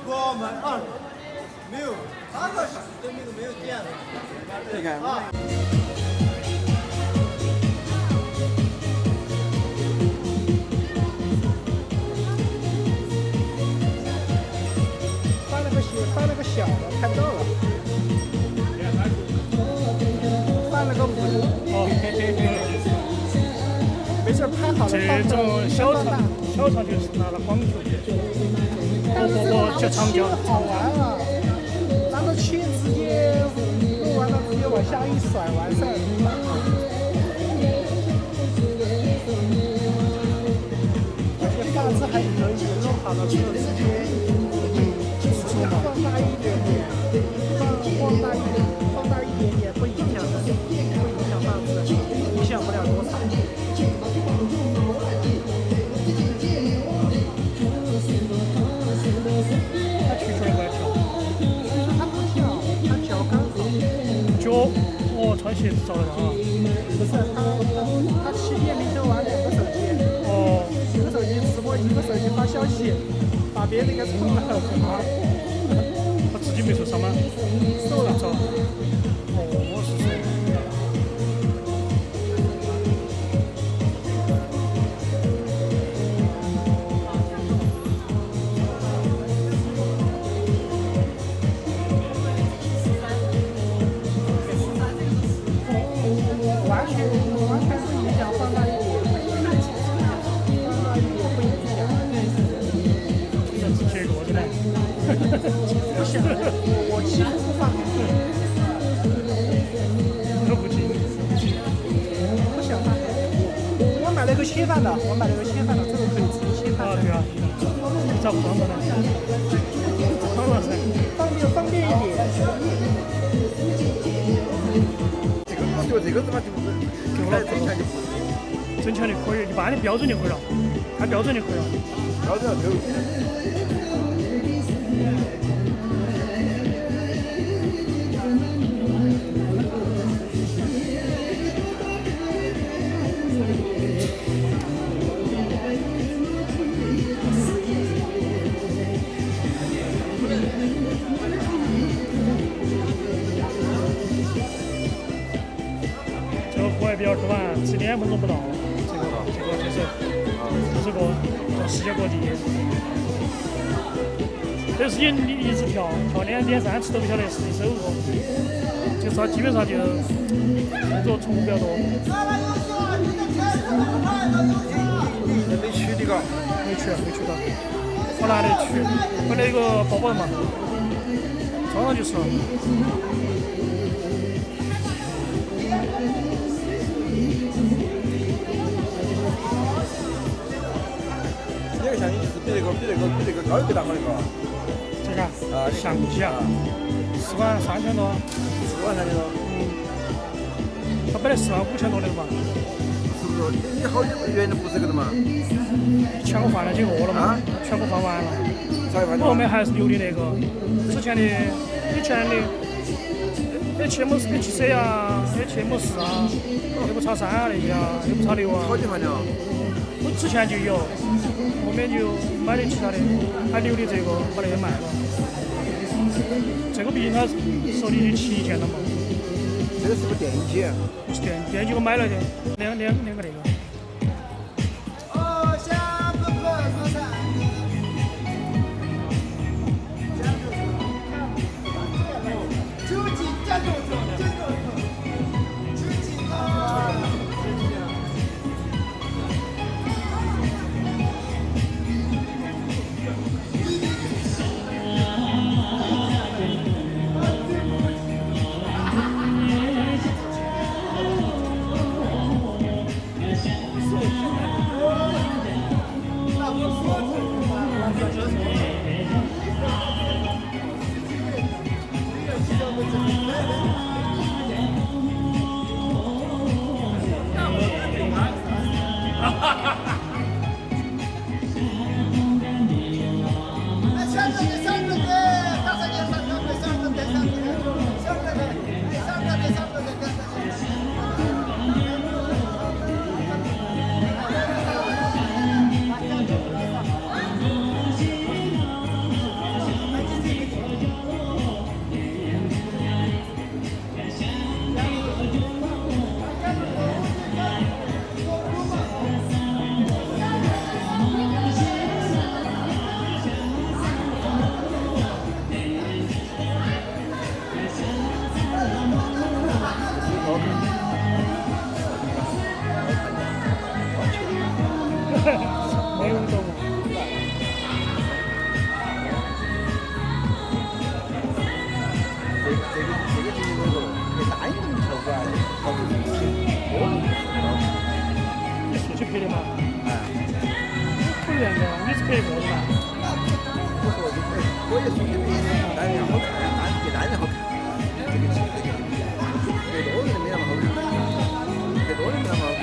我们没有3个小时都没有电了。你看。翻了个小的，看到了。翻了个五。哦。没事，拍好了。这种小场就是拿了光球的，我就长焦。好玩啊！拿着切直接录完了，直接往下一甩，完事儿。而且画质还可以，弄好了之后直接。放大一点点，放大一点点，不影响的，不影响画质，影响不了多少。他曲圈过来调，其实他不调，他调刚好。脚，穿鞋子找得到啊？不是，他7点0玩2个手机，一个手机直播，一个手机发消息，把别人给冲了。他自己没受伤吗？受了。我是受。完全不影响，放大一点，放大一点不影响。这是结果的呢？不想，我欺负不放。都不听。不想放。我买了个切饭的，这个可以直接切饭。啊，对啊。你咋不装的呢？装了噻。方便一点。这个他妈就是够了，正常就可以，你把你标准就可以了，看标准就可以了。标准要够。这个户外比较比较短，只2分钟不到。这个叫世界各地。但是你一直跳2点3次都不晓得是一首歌，就是它基本上就动作重复比较多。没去的嘎？没去到，好难得去。我那个包包嘛，装上就是了。这个相机就是比那个高一倍大嘛那个。这个相机啊，4万3千多。4万3千多。它本来4万5千多的嘛。是不是？你好久原来不是这个的嘛？全部换了几个了嘛？全部换完了。我后面还是留的那个之前的以前的 HC 啊、HM4啊、6X3啊那些啊、6X6啊。好几换的啊。我之前就有，后面就买的其他的，还留的这个把那个卖了。这个毕竟它手里的旗舰了嘛。这个是不是电影机？不是电影机，我买了的，两个那个。没有懂。这个就是那个，你答应都没跳过来，好不容易。你是去拍的吗？哎。可以的，你是拍过的吧？我说我也说的单人好看，比单人好看。这个越多人没那么好看，越多人没那么好看。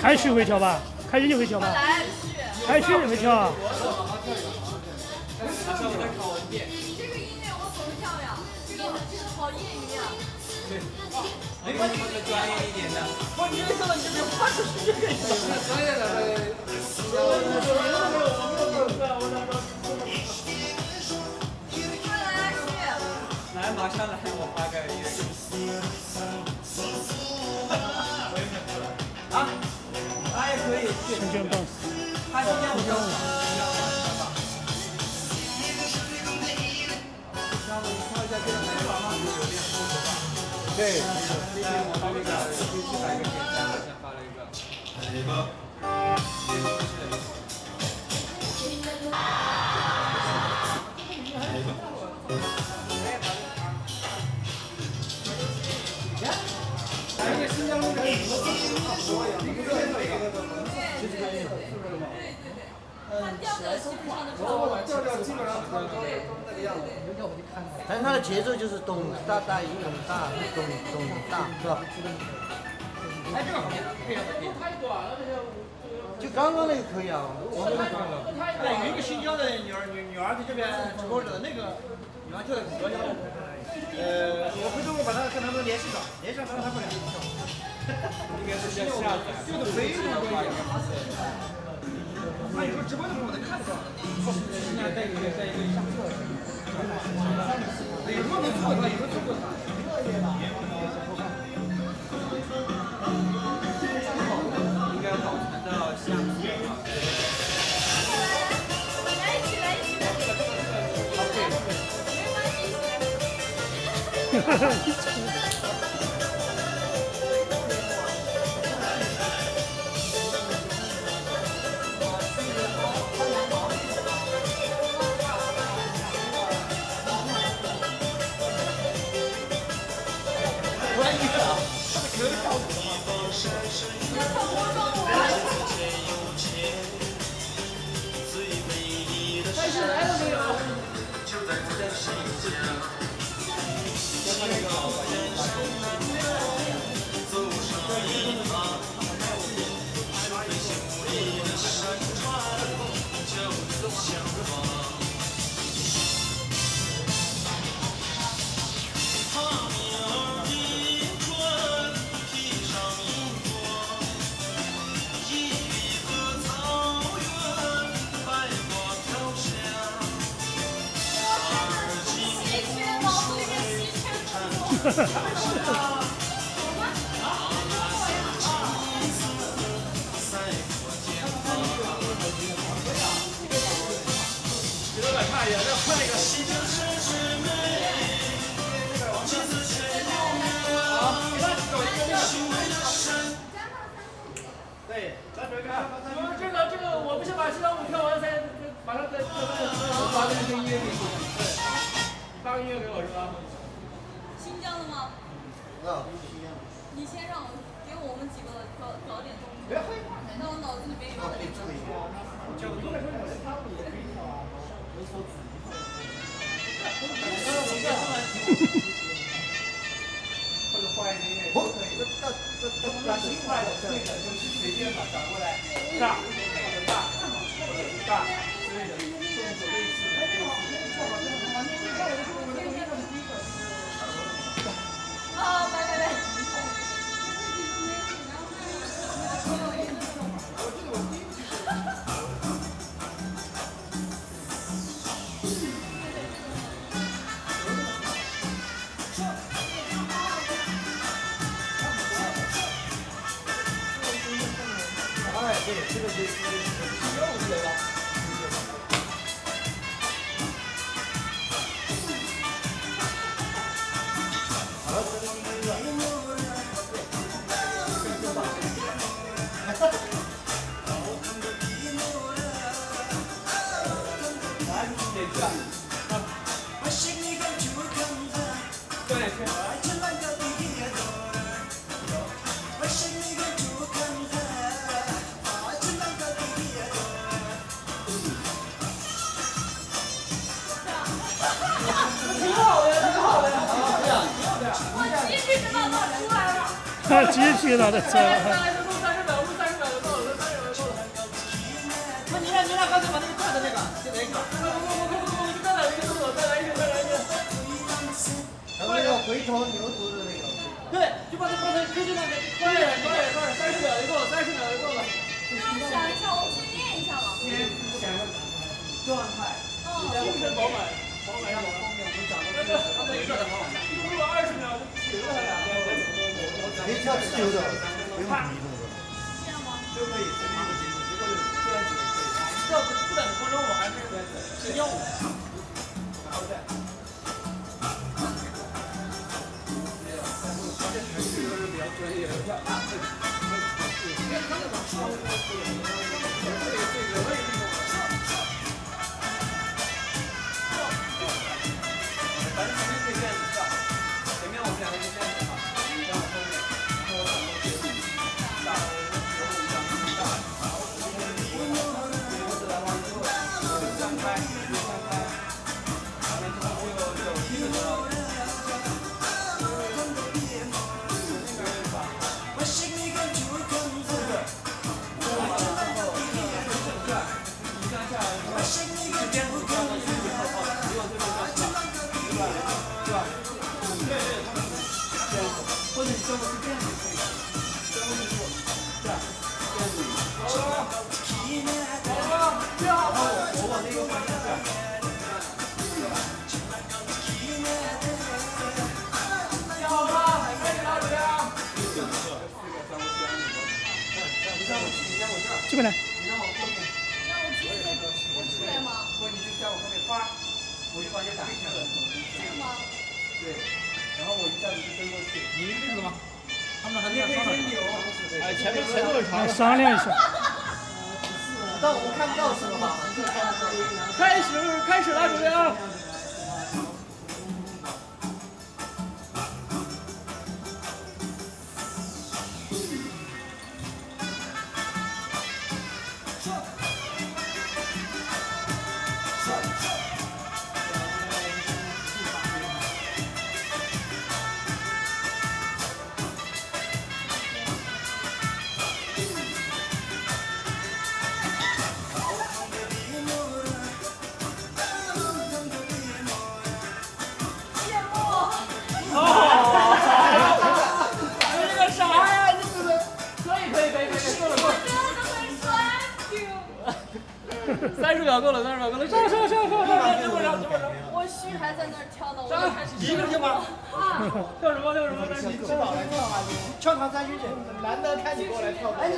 开始会跳吧？开始就会跳吧？开始就会跳。你这个音乐我很漂亮，这个好业余啊。没关系，专业一点的。不，你为什么你就不怕出去？专业的。来，马上来，我发个音乐。啊，他也可以去。新疆 dance。他今天我就。对，我把那个700个点赞，先发了一个。反正它的节奏就是咚哒哒，咚哒咚咚哒，是吧？哎，这个好听，非常好听。太短了，这个。就刚刚那个可以啊，我们对，有一个新疆的女儿在这边直播着，那个女儿跳的可以。我回头我把她跟他们联系上，让他们来跳。应该是在下载，就是非常多一点。那有时候直播的时候我能看到，现在在一个相册，有时候能错他，有时候错不他。应该保存到下面。来一起，来一起，没关系。开始来了没有？稀缺毛肚里面稀缺土。比老板差一点，再换一个。对，咱这个。这个，我不是把西装舞跳完才马上再发这个音乐给你，对，你发个音乐给我是吧？新疆的吗？啊，你先让我给我们几个搞点动作。那我脑子里面有的那个。或者换一个音乐都可以。把轻快的、对的，就是随便把转过来，大或者大或者大之类的动作类似的。啊，来。哎，对，这个是任务之类的。我鸡皮疙瘩都出来了。鸡皮疙瘩出来了。录30秒就到了，那你俩刚才把那个转的那个，再来一个。再来一个动作，再来一个。还有那个回头牛头的那个。对，就把它刚才推进那个，快点，30秒就够了，30秒就够了。想一下，我们先练一下吧。状态，精神饱满，让我后面我们讲那个录了20秒，就了2遍。可以跳自由的，不用比动作。这样吗？都可以，随便一个节目，如果有这样子的可以。要不等5分钟，我还是新疆舞。比较专业的。咱们前面可以这样子跳，前面我们2个就这样子哈，你在我后面，然后我转过去，大，然后我们转过去大，然后我们来往之后，3拍，3拍。边来。你让我后面，让我直接我出来吗？不，你就在我后面发，我就把你打开了。这个吗？对，然后我一下子就跟过去。你这个吗？他们还你也可以商量。先扭。哎，前面前路很长来。商量一下。但我看不到是吧？开始了，准备啊！30秒够了，上！我虚还在那儿跳呢，我就开始一个行吗？啊！跳什么？跳他3虚去，难得看你过来跳。哎，你